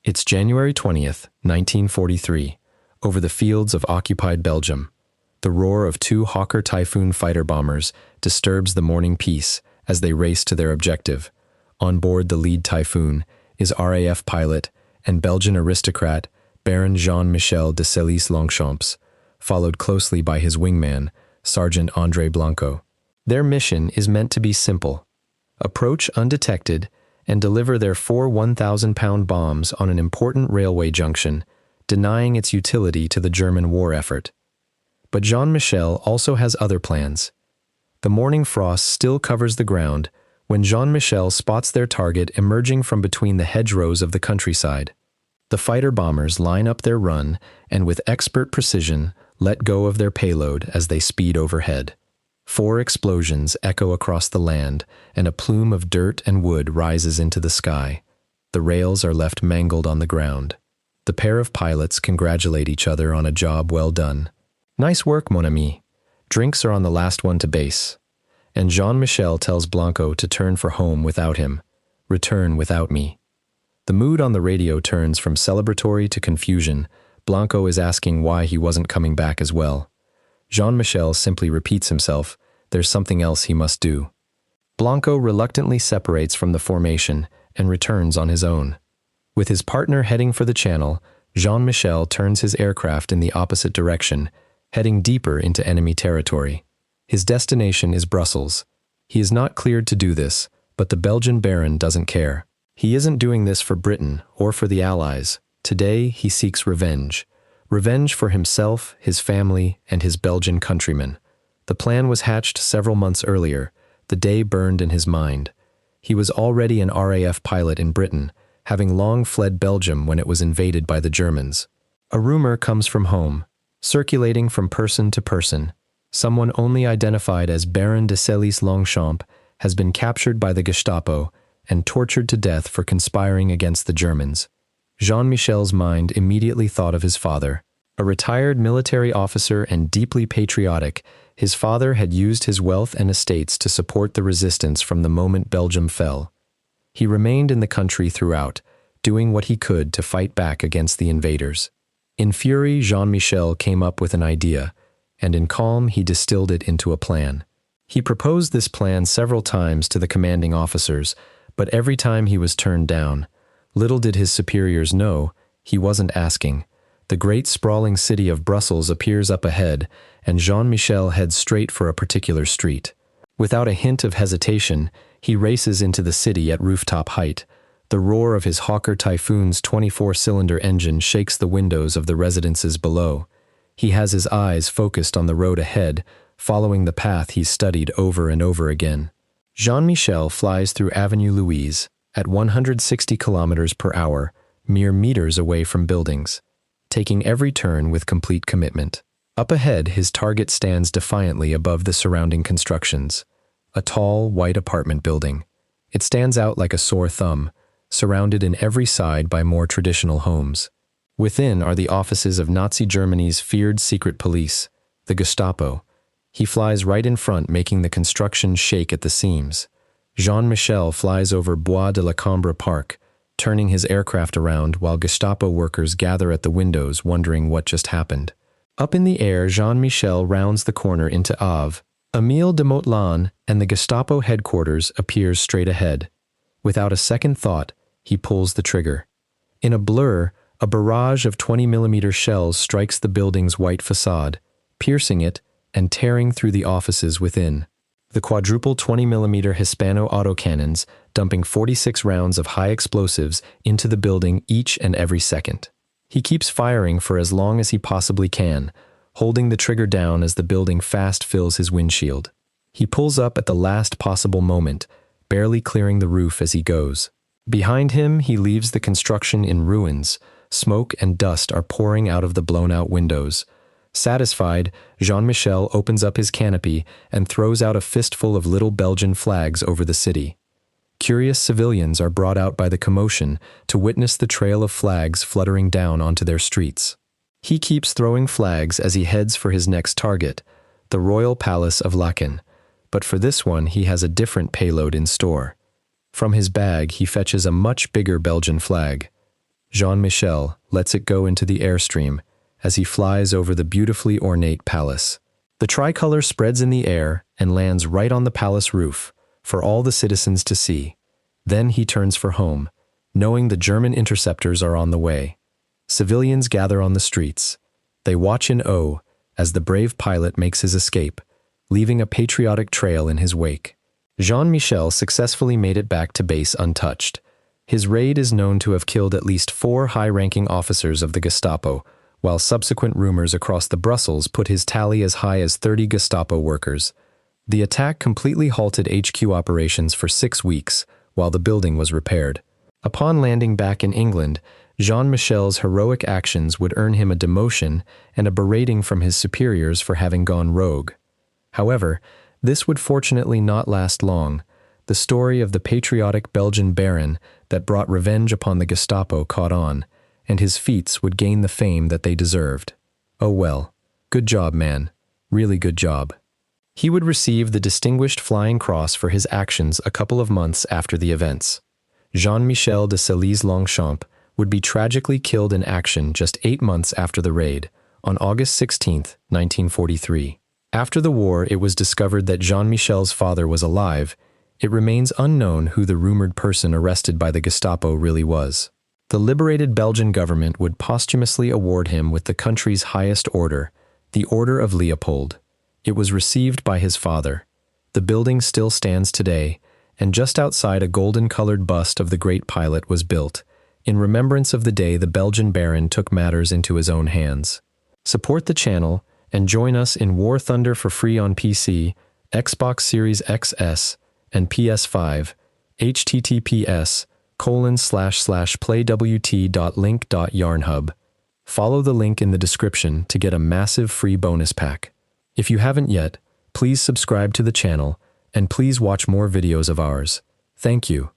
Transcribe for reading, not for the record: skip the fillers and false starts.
It's January 20th, 1943, over the fields of occupied Belgium. The roar of two Hawker Typhoon fighter bombers disturbs the morning peace as they race to their objective. On board the lead Typhoon is RAF pilot and Belgian aristocrat Baron Jean-Michel de Sely-Longchamps, followed closely by his wingman, Sergeant André Blanco. Their mission is meant to be simple: approach undetected and deliver their four 1,000-pound bombs on an important railway junction, denying its utility to the German war effort. But Jean-Michel also has other plans. The morning frost still covers the ground when Jean-Michel spots their target emerging from between the hedgerows of the countryside. The fighter bombers line up their run and with expert precision let go of their payload as they speed overhead. 4 explosions echo across the land, and a plume of dirt and wood rises into the sky. The rails are left mangled on the ground. The pair of pilots congratulate each other on a job well done. "Nice work, mon ami. Drinks are on the last one to base." And Jean-Michel tells Blanco to turn for home without him. "Return without me." The mood on the radio turns from celebratory to confusion. Blanco is asking why he wasn't coming back as well. Jean-Michel simply repeats himself, there's something else he must do. Blanco reluctantly separates from the formation and returns on his own. With his partner heading for the channel, Jean-Michel turns his aircraft in the opposite direction, heading deeper into enemy territory. His destination is Brussels. He is not cleared to do this, but the Belgian Baron doesn't care. He isn't doing this for Britain or for the Allies. Today, he seeks revenge. Revenge for himself, his family, and his Belgian countrymen. The plan was hatched several months earlier. The day burned in his mind. He was already an RAF pilot in Britain, having long fled Belgium when it was invaded by the Germans. A rumor comes from home, circulating from person to person. Someone only identified as Baron de Sely-Longchamps has been captured by the Gestapo and tortured to death for conspiring against the Germans. Jean-Michel's mind immediately thought of his father. A retired military officer and deeply patriotic, his father had used his wealth and estates to support the resistance from the moment Belgium fell. He remained in the country throughout, doing what he could to fight back against the invaders. In fury, Jean-Michel came up with an idea, and in calm he distilled it into a plan. He proposed this plan several times to the commanding officers, but every time he was turned down. Little did his superiors know, he wasn't asking. The great sprawling city of Brussels appears up ahead, and Jean-Michel heads straight for a particular street. Without a hint of hesitation, he races into the city at rooftop height. The roar of his Hawker Typhoon's 24-cylinder engine shakes the windows of the residences below. He has his eyes focused on the road ahead, following the path he's studied over and over again. Jean-Michel flies through Avenue Louise at 160 kilometers per hour, mere meters away from buildings, taking every turn with complete commitment. Up ahead, his target stands defiantly above the surrounding constructions. A tall, white apartment building. It stands out like a sore thumb, surrounded in every side by more traditional homes. Within are the offices of Nazi Germany's feared secret police, the Gestapo. He flies right in front, making the construction shake at the seams. Jean-Michel flies over Bois de la Cambre Park, turning his aircraft around while Gestapo workers gather at the windows wondering what just happened. Up in the air, Jean-Michel rounds the corner into Ave. Émile de Montlan and the Gestapo headquarters appears straight ahead. Without a second thought, he pulls the trigger. In a blur, a barrage of 20mm shells strikes the building's white facade, piercing it and tearing through the offices within. The quadruple 20mm Hispano autocannons dumping 46 rounds of high explosives into the building each and every second. He keeps firing for as long as he possibly can, holding the trigger down as the building fast fills his windshield. He pulls up at the last possible moment, barely clearing the roof as he goes. Behind him, he leaves the construction in ruins. Smoke and dust are pouring out of the blown-out windows. Satisfied, Jean-Michel opens up his canopy and throws out a fistful of little Belgian flags over the city. Curious civilians are brought out by the commotion to witness the trail of flags fluttering down onto their streets. He keeps throwing flags as he heads for his next target, the Royal Palace of Laeken, but for this one he has a different payload in store. From his bag he fetches a much bigger Belgian flag. Jean-Michel lets it go into the airstream as he flies over the beautifully ornate palace. The tricolor spreads in the air and lands right on the palace roof for all the citizens to see. Then he turns for home, knowing the German interceptors are on the way. Civilians gather on the streets. They watch in awe as the brave pilot makes his escape, leaving a patriotic trail in his wake. Jean-Michel successfully made it back to base untouched. His raid is known to have killed at least 4 high-ranking officers of the Gestapo, while subsequent rumors across the Brussels put his tally as high as 30 Gestapo workers. The attack completely halted HQ operations for 6 weeks, while the building was repaired. Upon landing back in England, Jean-Michel's heroic actions would earn him a demotion and a berating from his superiors for having gone rogue. However, this would fortunately not last long. The story of the patriotic Belgian baron that brought revenge upon the Gestapo caught on, and his feats would gain the fame that they deserved. Oh well, good job, man. Really good job. He would receive the Distinguished Flying Cross for his actions a couple of months after the events. Jean-Michel de Sailly-Longchamp would be tragically killed in action just 8 months after the raid, on August 16, 1943. After the war, it was discovered that Jean-Michel's father was alive. It remains unknown who the rumored person arrested by the Gestapo really was. The liberated Belgian government would posthumously award him with the country's highest order, the Order of Leopold. It was received by his father. The building still stands today, and just outside a golden-colored bust of the great pilot was built, in remembrance of the day the Belgian baron took matters into his own hands. Support the channel and join us in War Thunder for free on PC, Xbox Series XS, and PS5, https://playwt.link.yarnhub. Follow the link in the description to get a massive free bonus pack. If you haven't yet, please subscribe to the channel, and please watch more videos of ours. Thank you.